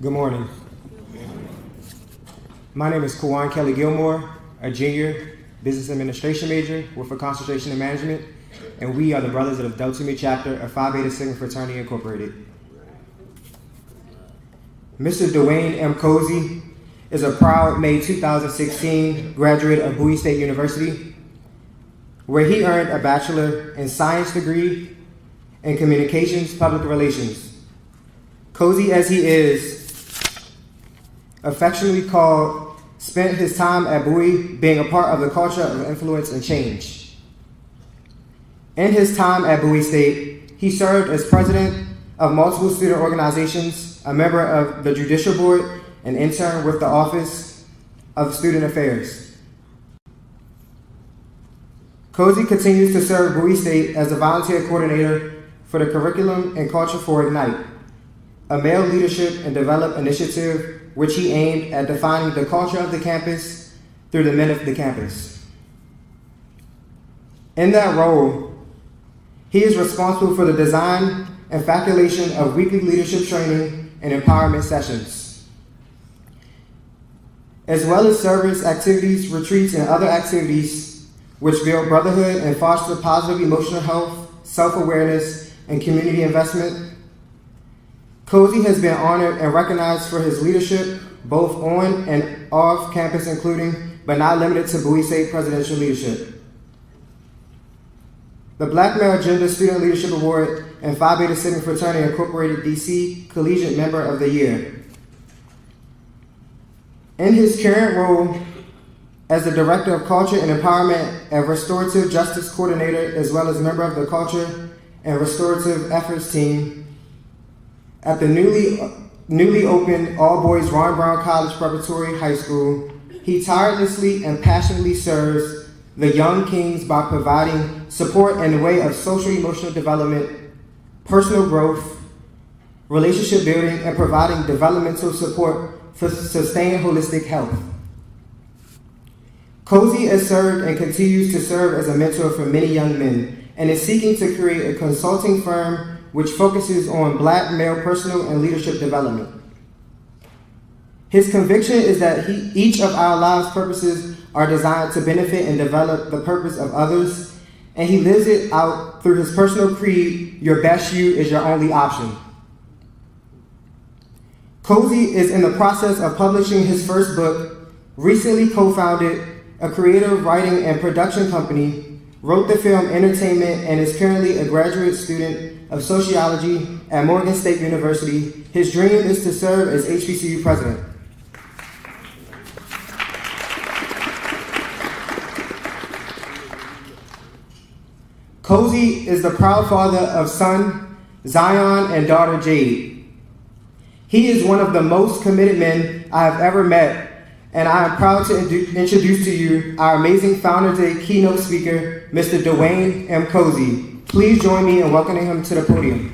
Good morning. My name is Kawan Kelly Gilmore, a junior business administration major with a concentration in management, and we are the brothers of the Delta Mu chapter of Phi Beta Sigma Fraternity Incorporated. Mr. Dwayne M. Cosey is a proud May 2016 graduate of Bowie State University, where he earned a Bachelor in Science degree in Communications Public Relations. Cosey, as he is affectionately called, spent his time at Bowie being a part of the culture of influence and change. In his time at Bowie State, he served as president of multiple student organizations, a member of the Judicial Board, and intern with the Office of Student Affairs. Cosey continues to serve Bowie State as the volunteer coordinator for the Curriculum and Culture for Ignite, a male leadership and development initiative which he aimed at defining the culture of the campus through the men of the campus. In that role, he is responsible for the design and facultation of weekly leadership training and empowerment sessions, as well as service activities, retreats, and other activities which build brotherhood and foster positive emotional health, self-awareness, and community investment. Cosey has been honored and recognized for his leadership both on and off campus, including, but not limited to, Bowie State presidential leadership, the Black Male Gender Student Leadership Award, and Phi Beta Sigma Fraternity Incorporated DC Collegiate Member of the Year. In his current role as the Director of Culture and Empowerment and Restorative Justice Coordinator, as well as member of the Culture and Restorative Efforts Team at the newly opened all-boys Ron Brown College Preparatory High School, he tirelessly and passionately serves the young kings by providing support in the way of social-emotional development, personal growth, relationship building, and providing developmental support for sustained holistic health. Cosey has served and continues to serve as a mentor for many young men and is seeking to create a consulting firm which focuses on Black male personal and leadership development. His conviction is that each of our lives' purposes are designed to benefit and develop the purpose of others, and he lives it out through his personal creed, your best you is your only option. Cosey is in the process of publishing his first book, recently co-founded a creative writing and production company, wrote the film Entertainment, and is currently a graduate student of sociology at Bowie State University. His dream is to serve as HBCU president. Cosey is the proud father of son Zion and daughter Jade. He is one of the most committed men I have ever met, and I am proud to introduce to you our amazing Founders Day keynote speaker, Mr. Dwayne M. Cosey. Please join me in welcoming him to the podium.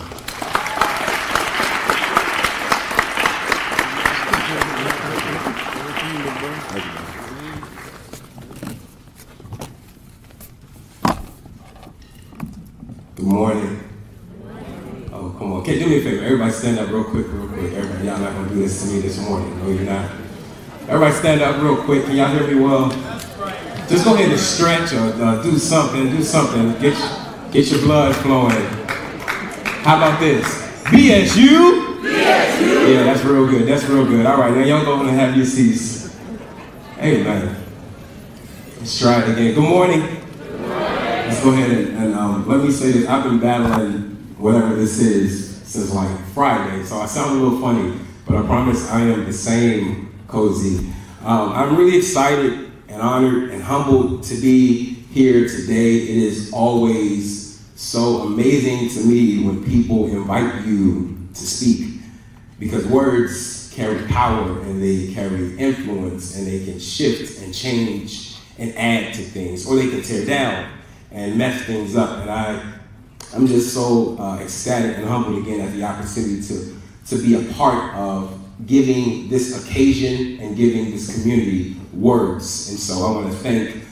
Good morning. Oh, come on. Okay, do me a favor. Everybody stand up real quick. Everybody, y'all not going to do this to me this morning. No, you're not. Everybody stand up real quick. Can y'all hear me well? Just go ahead and stretch or do something. Get your blood flowing. How about this? BSU? BSU! Yeah, that's real good. All right, now y'all go and have your seats. Hey, man. Let's try it again. Good morning. Let's go ahead and let me say this. I've been battling whatever this is since like Friday, so I sound a little funny, but I promise I am the same Cosey. I'm really excited and honored and humbled to be here today. It is always so amazing to me when people invite you to speak, because words carry power and they carry influence and they can shift and change and add to things, or they can tear down and mess things up. And I'm just so ecstatic and humbled again at the opportunity to be a part of giving this occasion and giving this community words. And so I want to thank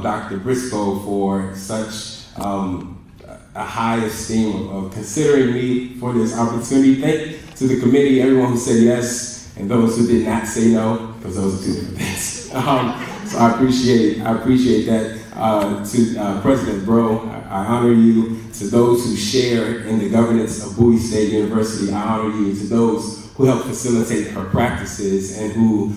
Dr. Briscoe for such a high esteem of considering me for this opportunity. Thank to the committee, everyone who said yes, and those who did not say no, because those are two different things. So I appreciate that. To President Bro, I honor you. To those who share in the governance of Bowie State University, I honor you. To those who help facilitate her practices and who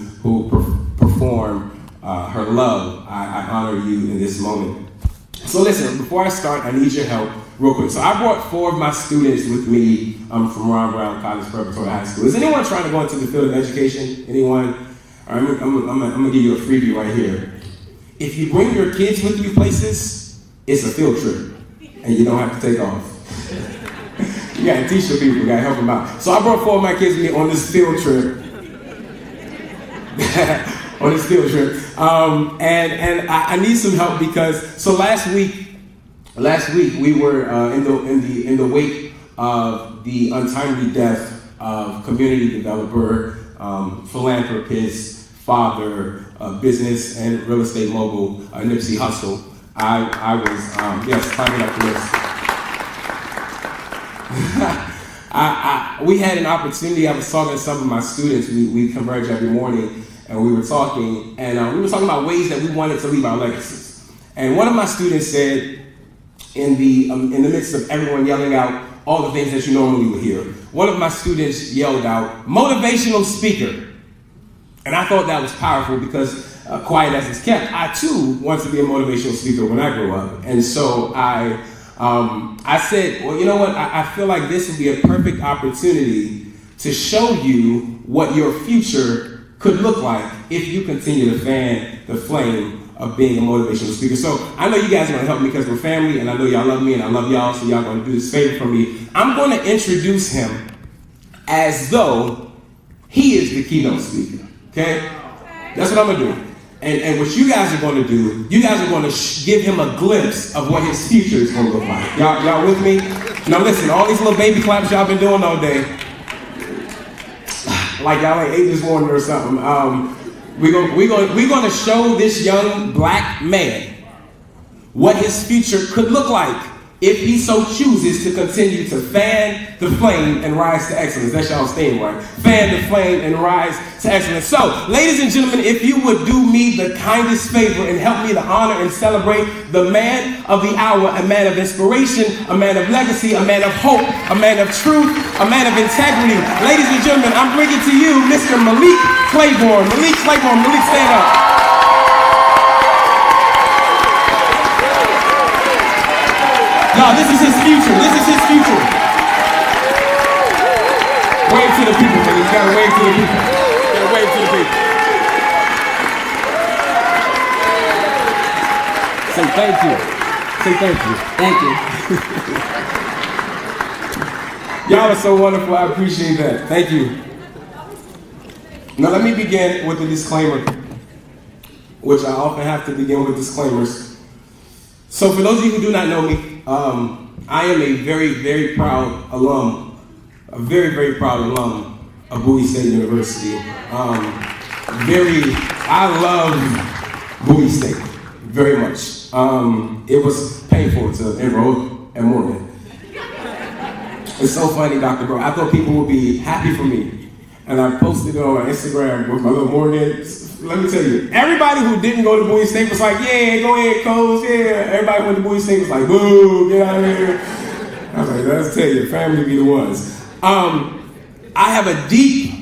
perform her love, I honor you in this moment. So listen, before I start, I need your help real quick. So I brought 4 of my students with me from Ron Brown College Preparatory High School. Is anyone trying to go into the field of education? Anyone? All right, I'm gonna give you a freebie right here. If you bring your kids with you places, it's a field trip, and you don't have to take off. You gotta teach the people, you gotta help them out. So I brought 4 of my kids with me on this field trip. On this field trip. And I need some help because, so last week we were in the wake of the untimely death of community developer, philanthropist, father, business and real estate mogul, Nipsey Hussle. I was, yes, climbing up the list. We had an opportunity. I was talking to some of my students. We converge every morning, and we were talking about ways that we wanted to leave our legacies. And one of my students said, in the midst of everyone yelling out all the things that you normally would hear, one of my students yelled out, "Motivational speaker." And I thought that was powerful because quiet as it's kept, I too want to be a motivational speaker when I grow up. And so I said, well, you know what? I feel like this would be a perfect opportunity to show you what your future could look like if you continue to fan the flame of being a motivational speaker. So I know you guys are going to help me because we're family, and I know y'all love me, and I love y'all, so y'all going to do this favor for me. I'm going to introduce him as though he is the keynote speaker, okay? That's what I'm going to do. And what you guys are going to do, you guys are going to give him a glimpse of what his future is going to look like. Y'all with me? Now listen, all these little baby claps y'all been doing all day, like y'all ain't ate this morning or something. We're going to show this young black man what his future could look like if he so chooses to continue to fan the flame and rise to excellence. That's y'all's theme, right? Fan the flame and rise to excellence. So, ladies and gentlemen, if you would do me the kindest favor and help me to honor and celebrate the man of the hour, a man of inspiration, a man of legacy, a man of hope, a man of truth, a man of integrity. Ladies and gentlemen, I'm bringing to you Mr. Malik Claiborne. Malik, stand up. No, this is his future. This is his future. Wave to the people, man. You gotta wave to the people. You gotta wave to the people. Say thank you. Say thank you. Thank you. Y'all are so wonderful. I appreciate that. Thank you. Now let me begin with a disclaimer, which I often have to begin with disclaimers. So for those of you who do not know me, I am a very, very proud alum, of Bowie State University. I love Bowie State very much. It was painful to enroll at Morgan. It's so funny, Dr. Bro. I thought people would be happy for me. And I posted it on my Instagram with my little Morgan. Let me tell you, everybody who didn't go to Bowie State was like, yeah, go ahead, Coach, yeah. Everybody who went to Bowie State was like, boo, get out of here. I was like, let's tell you, family be the ones. I have a deep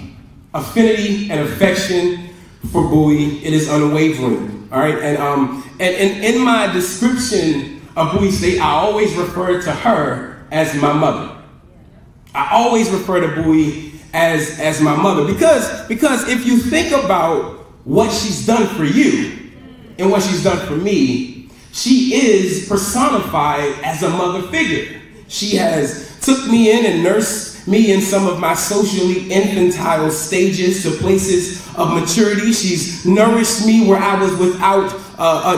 affinity and affection for Bowie. It is unwavering, all right? And in my description of Bowie State, I always refer to her as my mother. I always refer to Bowie as my mother because if you think about what she's done for you and what she's done for me, she is personified as a mother figure. She has took me in and nursed me in some of my socially infantile stages to places of maturity. She's nourished me where I was without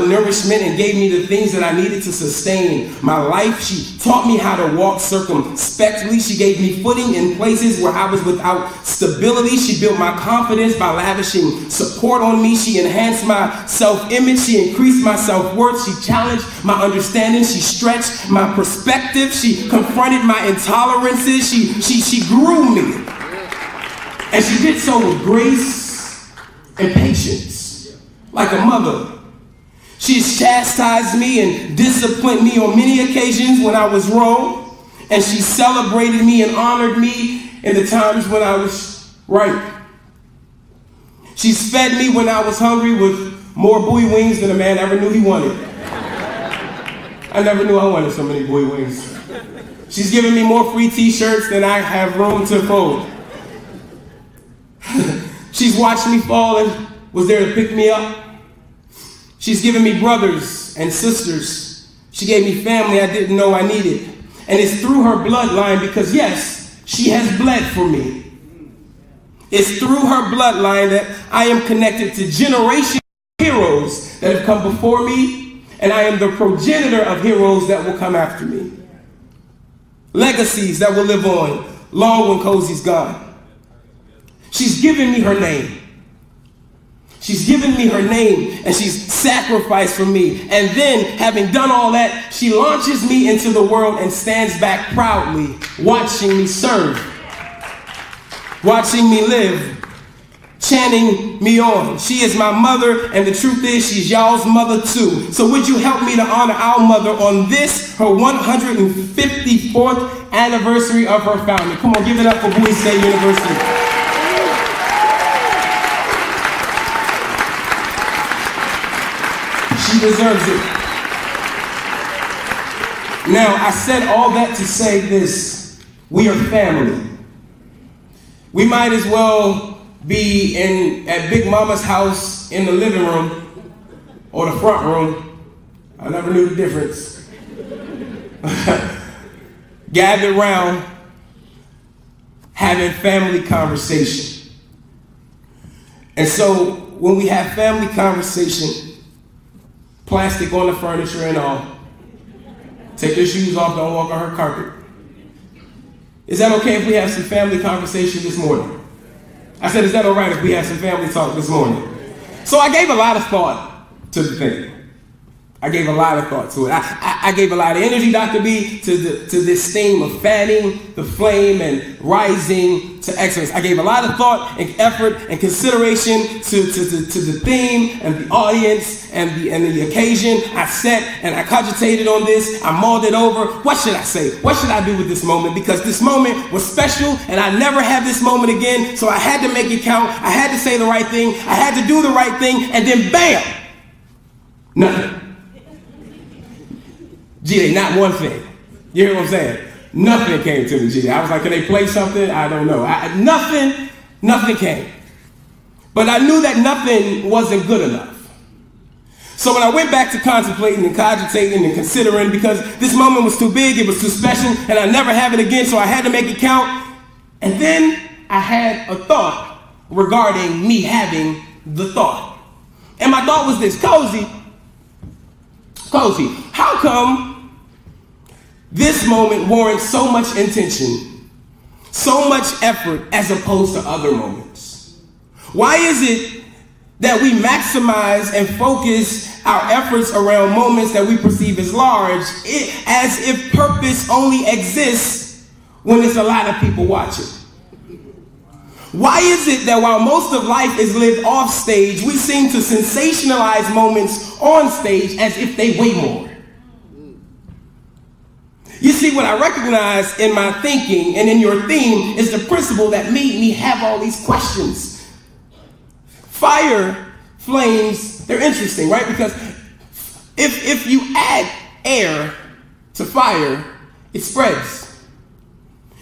nourishment and gave me the things that I needed to sustain my life. She taught me how to walk circumspectly. She gave me footing in places where I was without stability. She built my confidence by lavishing support on me. She enhanced my self-image. She increased my self-worth. She challenged my understanding. She stretched my perspective. She confronted my intolerances. She grew me. And she did so with grace and patience, like a mother. She's chastised me and disciplined me on many occasions when I was wrong, and she celebrated me and honored me in the times when I was right. She's fed me when I was hungry with more Bowie wings than a man ever knew he wanted. I never knew I wanted so many Bowie wings. She's given me more free t-shirts than I have room to fold. She's watched me fall and was there to pick me up. She's given me brothers and sisters. She gave me family I didn't know I needed. And it's through her bloodline because, yes, she has bled for me. It's through her bloodline that I am connected to generations of heroes that have come before me, and I am the progenitor of heroes that will come after me. Legacies that will live on long when Cosey's gone. She's given me her name. She's given me her name, and she's sacrificed for me. And then, having done all that, she launches me into the world and stands back proudly, watching me serve, watching me live, chanting me on. She is my mother, and the truth is she's y'all's mother too. So would you help me to honor our mother on this, her 154th anniversary of her founding? Come on, give it up for Bowie State University. She deserves it. Now, I said all that to say this. We are family. We might as well be at Big Mama's house in the living room or the front room. I never knew the difference. Gathered around having family conversation. And so when we have family conversation, plastic on the furniture and all. Take your shoes off, don't walk on her carpet. Is that okay if we have some family conversation this morning? I said, is that all right if we have some family talk this morning? So I gave a lot of thought to the thing. I gave a lot of thought to it. I gave a lot of energy, Dr. B, to this theme of fanning the flame and rising to excellence. I gave a lot of thought and effort and consideration to the theme and the audience and the occasion. I sat and I cogitated on this. I mulled it over. What should I say? What should I do with this moment? Because this moment was special and I never have this moment again. So I had to make it count. I had to say the right thing. I had to do the right thing. And then bam, nothing. G, not one thing. You hear what I'm saying? Nothing came to me, G. I was like, can they play something? I don't know. Nothing came. But I knew that nothing wasn't good enough. So when I went back to contemplating and cogitating and considering, because this moment was too big, it was too special, and I never have it again, so I had to make it count. And then I had a thought regarding me having the thought. And my thought was this: Cosey, how come this moment warrants so much intention, so much effort as opposed to other moments? Why is it that we maximize and focus our efforts around moments that we perceive as large, as if purpose only exists when there's a lot of people watching? Why is it that while most of life is lived off stage, we seem to sensationalize moments on stage as if they weigh more? You see, what I recognize in my thinking and in your theme is the principle that made me have all these questions. Fire, flames, they're interesting, right? Because if you add air to fire, it spreads.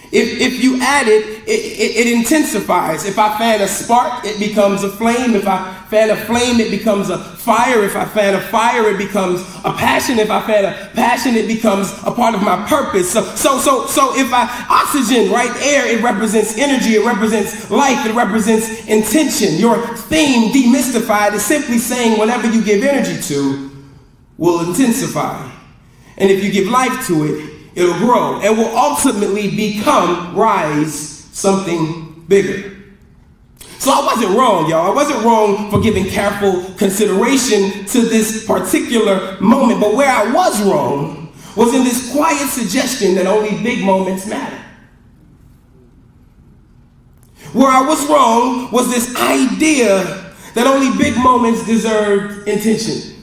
If you add it, it intensifies. If I fan a spark, it becomes a flame. If I fan a flame, it becomes a fire. If I fan a fire, it becomes a passion. If I fan a passion, it becomes a part of my purpose. So if oxygen, right, air, it represents energy, it represents life, it represents intention. Your theme, Demystified, is simply saying whatever you give energy to will intensify. And if you give life to it, it'll grow and will ultimately rise something bigger. So I wasn't wrong, y'all. I wasn't wrong for giving careful consideration to this particular moment. But where I was wrong was in this quiet suggestion that only big moments matter. where I was wrong was this idea that only big moments deserved intention.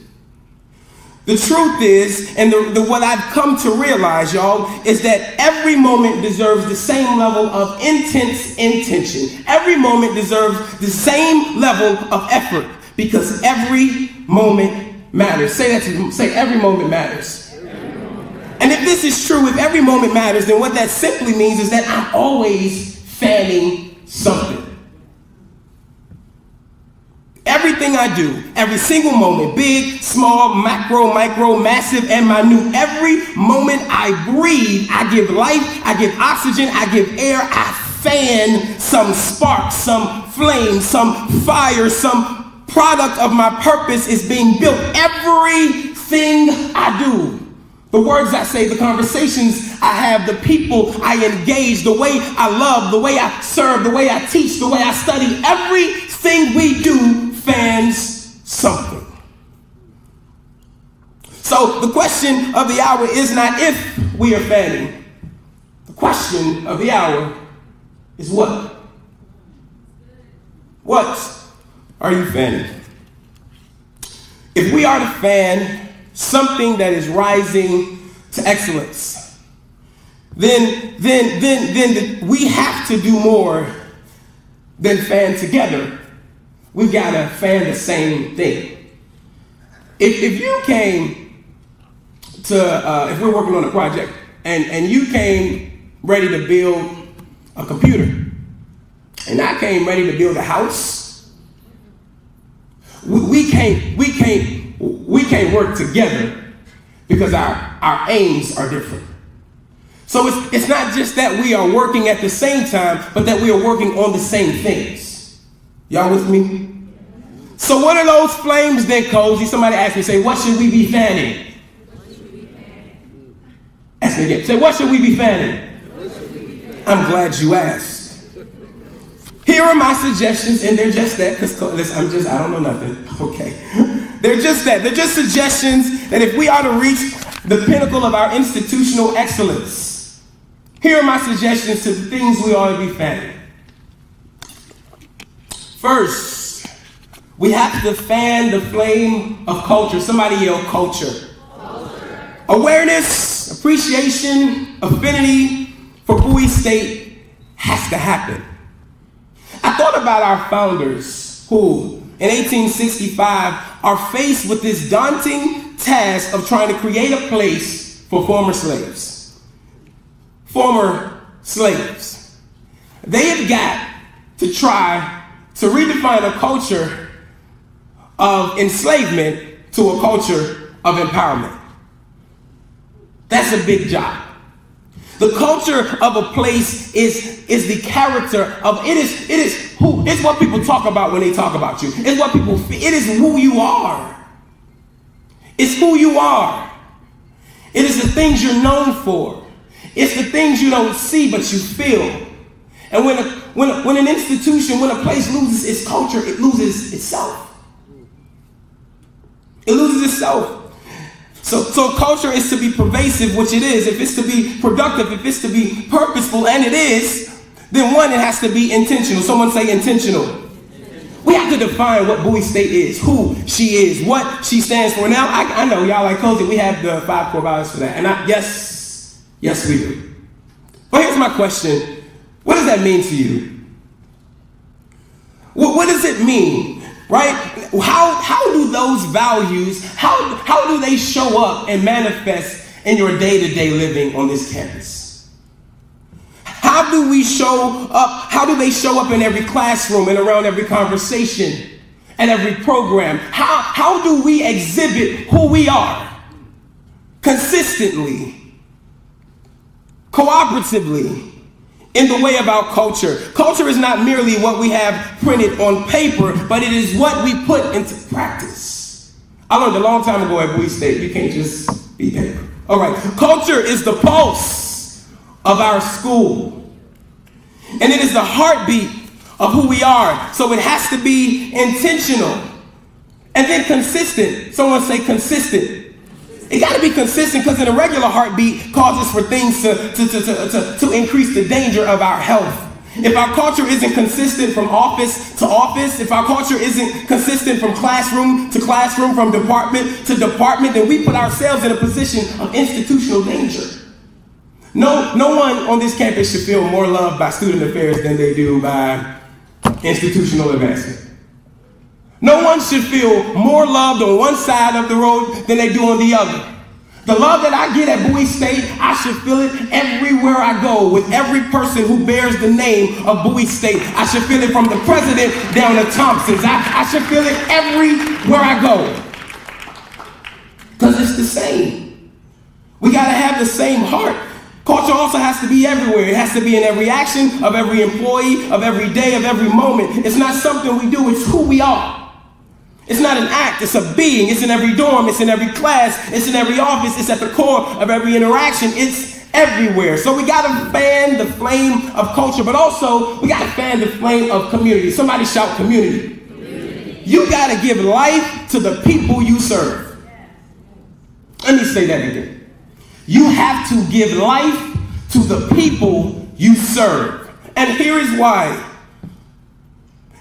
The truth is, and what I've come to realize, y'all, is that every moment deserves the same level of intense intention. Every moment deserves the same level of effort, because every moment matters. Say that to them. Say, every moment matters. And if this is true, if every moment matters, then what that simply means is that I'm always fanning something. Everything I do, every single moment, big, small, macro, micro, massive, and minute, every moment I breathe, I give life, I give oxygen, I give air, I fan some spark, some flame, some fire, some product of my purpose is being built. Everything I do. The words I say, the conversations I have, the people I engage, the way I love, the way I serve, the way I teach, the way I study, everything we do fans something. So the question of the hour is not if we are fanning. The question of the hour is what? What are you fanning? If we are to fan something that is rising to excellence, then we have to do more than fan together. We gotta fan the same thing. If you came to, if we're working on a project and you came ready to build a computer, and I came ready to build a house, we can't work together because our aims are different. So it's not just that we are working at the same time, but that we are working on the same things. Y'all with me? So what are those flames then, Cozy? Somebody asked me, say, what should we be fanning? Ask me again. Say, what should we be fanning? I'm glad you asked. Here are my suggestions, and they're just that, because I don't know nothing. Okay. They're just that. They're just suggestions that if we are to reach the pinnacle of our institutional excellence, here are my suggestions to the things we ought to be fanning. First, we have to fan the flame of culture. Somebody yell culture. Culture. Awareness, appreciation, affinity for Bowie State has to happen. I thought about our founders who, in 1865, are faced with this daunting task of trying to create a place for former slaves. Former slaves. They have got to try to redefine a culture of enslavement to a culture of empowerment. That's a big job. The culture of a place is the character of it's what people talk about when they talk about you. It's what people feel. It is who you are. It's who you are. It is the things you're known for. It's the things you don't see but you feel. And when an institution, when a place loses its culture, it loses itself. It loses itself. So culture is to be pervasive, which it is. If it's to be productive, if it's to be purposeful, and it is, then one, it has to be intentional. Someone say intentional. We have to define what Bowie State is, who she is, what she stands for. Now, I know y'all like Cozy, we have the 5 core values for that. And yes, we do. But here's my question. What does that mean to you? What does it mean? Right? How do those values, how do they show up and manifest in your day-to-day living on this campus? How do we show up? How do they show up in every classroom and around every conversation and every program? How do we exhibit who we are consistently, cooperatively, in the way of our culture? Culture is not merely what we have printed on paper, but it is what we put into practice. I learned a long time ago at Bowie State, you can't just be paper. All right, culture is the pulse of our school. And it is the heartbeat of who we are. So it has to be intentional. And then consistent. Someone say consistent. It got to be consistent, because an irregular heartbeat causes for things to increase the danger of our health. If our culture isn't consistent from office to office, if our culture isn't consistent from classroom to classroom, from department to department, then we put ourselves in a position of institutional danger. No one on this campus should feel more loved by student affairs than they do by institutional advancement. No one should feel more loved on one side of the road than they do on the other. The love that I get at Bowie State, I should feel it everywhere I go, with every person who bears the name of Bowie State. I should feel it from the president down to Thompson's. I should feel it everywhere I go. Because it's the same. We got to have the same heart. Culture also has to be everywhere. It has to be in every action of every employee, of every day, of every moment. It's not something we do, it's who we are. It's not an act, it's a being. It's in every dorm, it's in every class, it's in every office, it's at the core of every interaction. It's everywhere. So we gotta fan the flame of culture, but also we gotta fan the flame of community. Somebody shout community. Community. You gotta give life to the people you serve. Let me say that again. You have to give life to the people you serve. And here is why.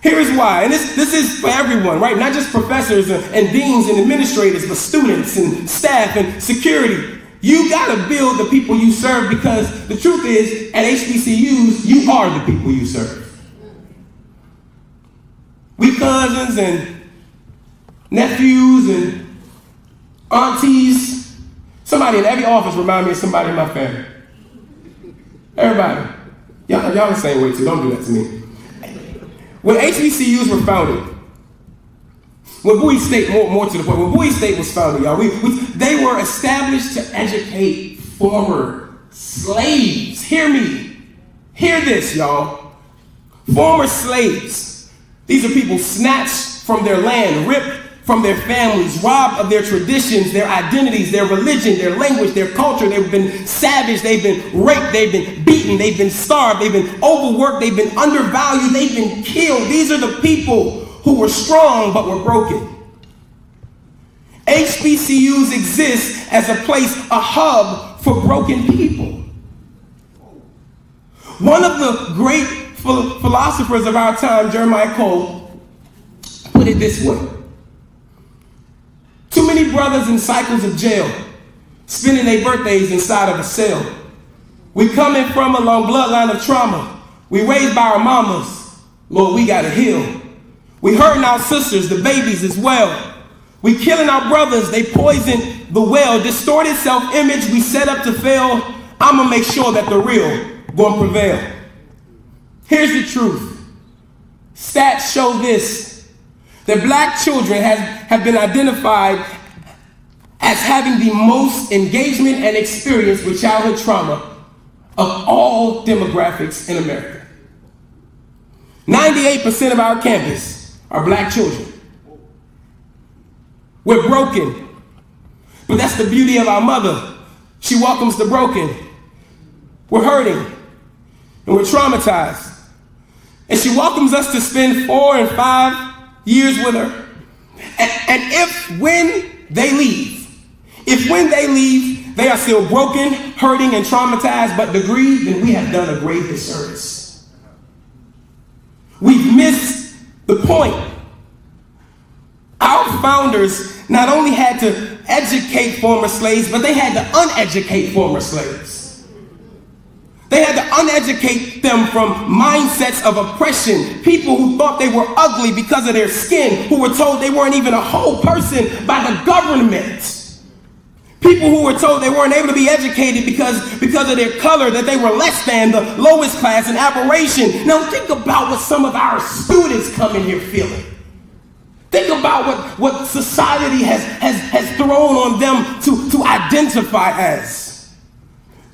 Here is why, and this is for everyone, right? Not just professors and deans and administrators, but students and staff and security. You gotta build the people you serve, because the truth is, at HBCUs, you are the people you serve. We cousins and nephews and aunties. Somebody in every office remind me of somebody in my family. Everybody. Y'all the same way too, don't do that to me. When HBCUs were founded, when Bowie State, more to the point, when Bowie State was founded, y'all, they were established to educate former slaves. Hear me. Hear this, y'all. Former slaves. These are people snatched from their land, ripped from their families, robbed of their traditions, their identities, their religion, their language, their culture. They've been savaged, they've been raped, they've been beaten, they've been starved, they've been overworked, they've been undervalued, they've been killed. These are the people who were strong but were broken. HBCUs exist as a place, a hub for broken people. One of the great philosophers of our time, Jeremiah Cole, put it this way. Too many brothers in cycles of jail, spending their birthdays inside of a cell. We coming from a long bloodline of trauma. We raised by our mamas. Lord, we gotta heal. We hurting our sisters, the babies as well. We killing our brothers, they poison the well. Distorted self-image, we set up to fail. I'ma make sure that the real gonna prevail. Here's the truth. Stats show this. That black children have been identified as having the most engagement and experience with childhood trauma of all demographics in America. 98% of our campus are black children. We're broken, but that's the beauty of our mother. She welcomes the broken. We're hurting, and we're traumatized. And she welcomes us to spend 4 and 5 years with her. And if when they leave, they are still broken, hurting, and traumatized, but grieved, then we have done a great disservice. We've missed the point. Our founders not only had to educate former slaves, but they had to uneducate former slaves. They had to uneducate them from mindsets of oppression. People who thought they were ugly because of their skin, who were told they weren't even a whole person by the government. People who were told they weren't able to be educated because of their color, that they were less than, the lowest class, an aberration. Now think about what some of our students come in here feeling. Think about what society has thrown on them to identify as.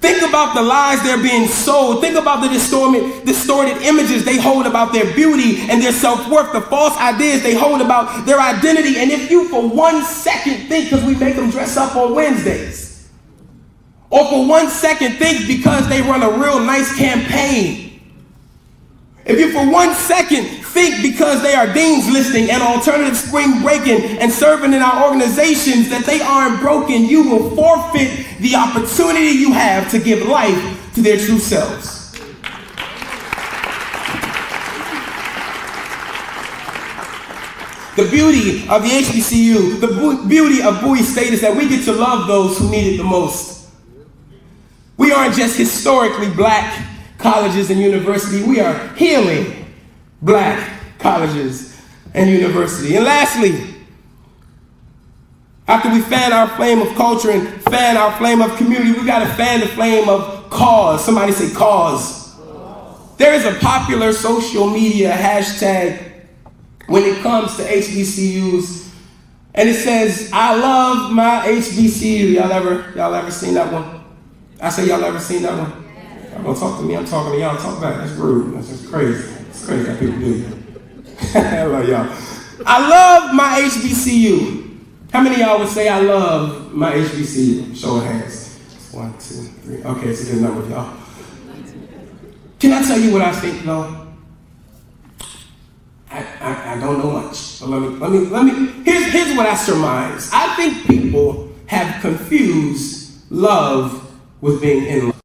Think about the lies they're being sold. Think about the distorted images they hold about their beauty and their self-worth, the false ideas they hold about their identity. And if you for 1 second think, because we make them dress up on Wednesdays, or for 1 second think because they run a real nice campaign, if you for 1 second think because they are deans listing and alternative spring breaking and serving in our organizations that they aren't broken, you will forfeit the opportunity you have to give life to their true selves. The beauty of the HBCU, the beauty of Bowie State is that we get to love those who need it the most. We aren't just historically black colleges and universities. We are healing black colleges and universities. And lastly, after we fan our flame of culture and fan our flame of community, we got to fan the flame of cause. Somebody say cause. There is a popular social media hashtag when it comes to HBCUs, and it says, "I love my HBCU." Y'all ever seen that one? I say y'all ever seen that one? Y'all gonna talk to me, I'm talking to y'all, talk back. That's rude, that's just crazy. It's crazy how people do it. I love y'all. I love my HBCU. How many of y'all would say I love my HBCU? Show of hands. 1, 2, 3. Okay, it's a good number of y'all. Can I tell you what I think though? I don't know much, but let me. Here's what I surmise. I think people have confused love with being in love.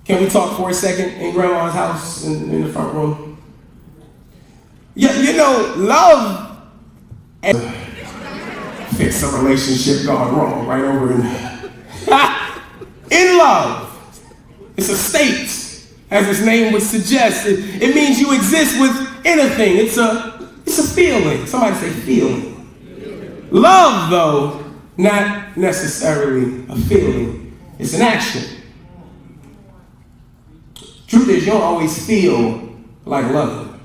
Can we talk for a second in Grandma's house in the front room? Yeah, you know, love and fix a relationship gone wrong right over in love. It's a state. As its name would suggest, it means you exist within a thing. It's a feeling. Somebody say feeling. Love, though, not necessarily a feeling. It's an action. Truth is, you don't always feel like loving.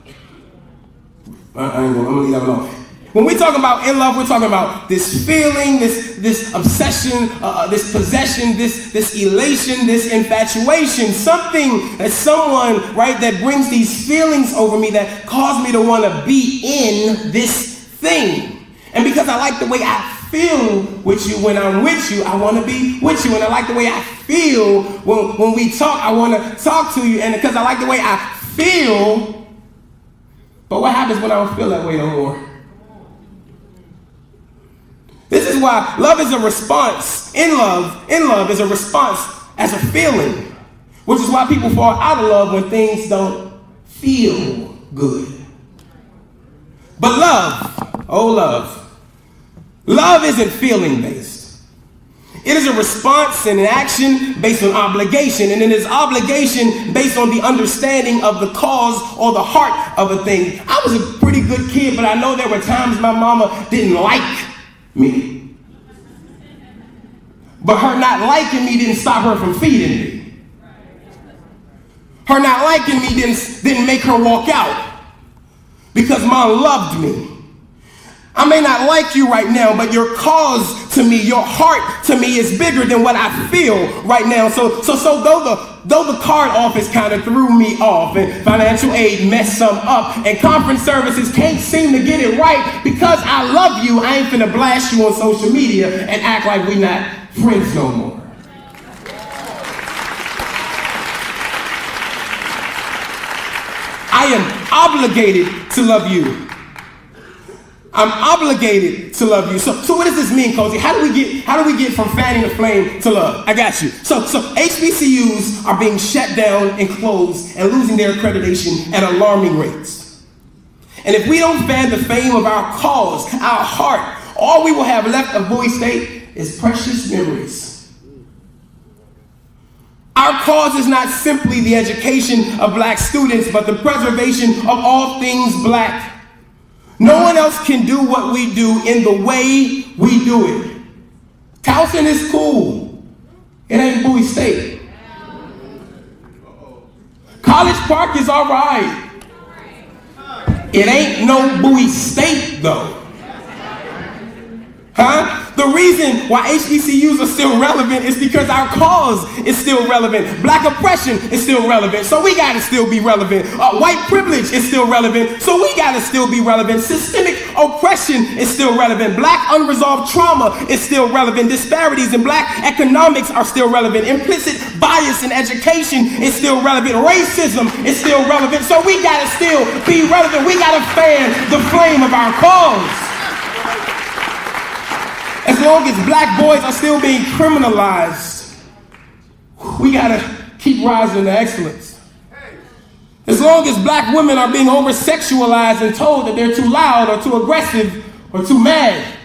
I'm gonna leave that alone. When we talk about in love, we're talking about this feeling, this obsession, this possession, this elation, this infatuation, something that someone, right, that brings these feelings over me that cause me to want to be in this thing. And because I like the way I feel with you when I'm with you, I want to be with you. And I like the way I feel when we talk, I want to talk to you. And because I like the way I feel, but what happens when I don't feel that way no more? This is why love is a response. In love is a response as a feeling, which is why people fall out of love when things don't feel good. But love isn't feeling based. It is a response and an action based on obligation, and it is obligation based on the understanding of the cause or the heart of a thing. I was a pretty good kid, but I know there were times my mama didn't like me. But her not liking me didn't stop her from feeding me. Her not liking me didn't make her walk out, because mom loved me. I may not like you right now, but your cause to me, your heart to me is bigger than what I feel right now. So though the card office kind of threw me off and financial aid messed some up and conference services can't seem to get it right, because I love you, I ain't finna blast you on social media and act like we not friends no more. I am obligated to love you. I'm obligated to love you. So what does this mean, Cozy? How do we get from fanning the flame to love? I got you. So HBCUs are being shut down and closed and losing their accreditation at alarming rates. And if we don't fan the flame of our cause, our heart, all we will have left of Bowie State is precious memories. Our cause is not simply the education of black students, but the preservation of all things black. No one else can do what we do in the way we do it. Towson is cool. It ain't Bowie State. College Park is all right. It ain't no Bowie State though. Huh? The reason why HBCUs are still relevant is because our cause is still relevant. Black oppression is still relevant, so we gotta still be relevant. White privilege is still relevant, so we gotta still be relevant. Systemic oppression is still relevant. Black unresolved trauma is still relevant. Disparities in black economics are still relevant. Implicit bias in education is still relevant. Racism is still relevant, so we gotta still be relevant. We gotta fan the flame of our cause. As long as black boys are still being criminalized, we gotta keep rising to excellence. As long as black women are being over-sexualized and told that they're too loud or too aggressive or too mad,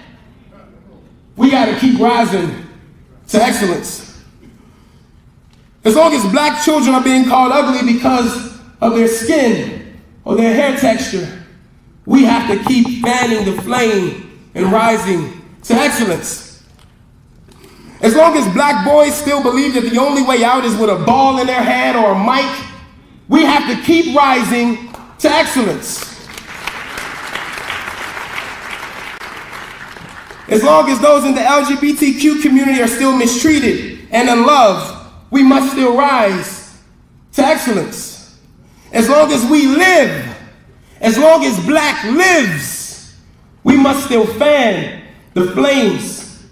we got to keep rising to excellence. As long as black children are being called ugly because of their skin or their hair texture, we have to keep fanning the flame and rising to excellence. As long as black boys still believe that the only way out is with a ball in their hand or a mic, we have to keep rising to excellence. As long as those in the LGBTQ community are still mistreated and unloved, we must still rise to excellence. As long as we live, as long as black lives, we must still fan the flames.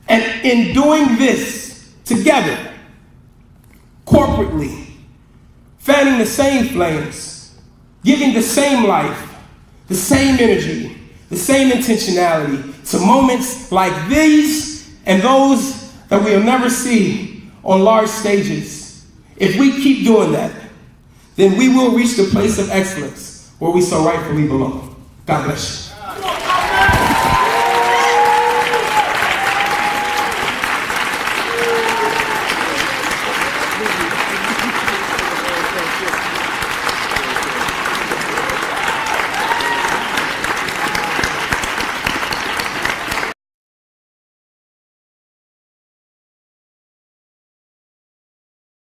And in doing this together, corporately, fanning the same flames, giving the same life, the same energy, the same intentionality to moments like these and those that we'll never see on large stages. If we keep doing that, then we will reach the place of excellence where we so rightfully belong. God bless you.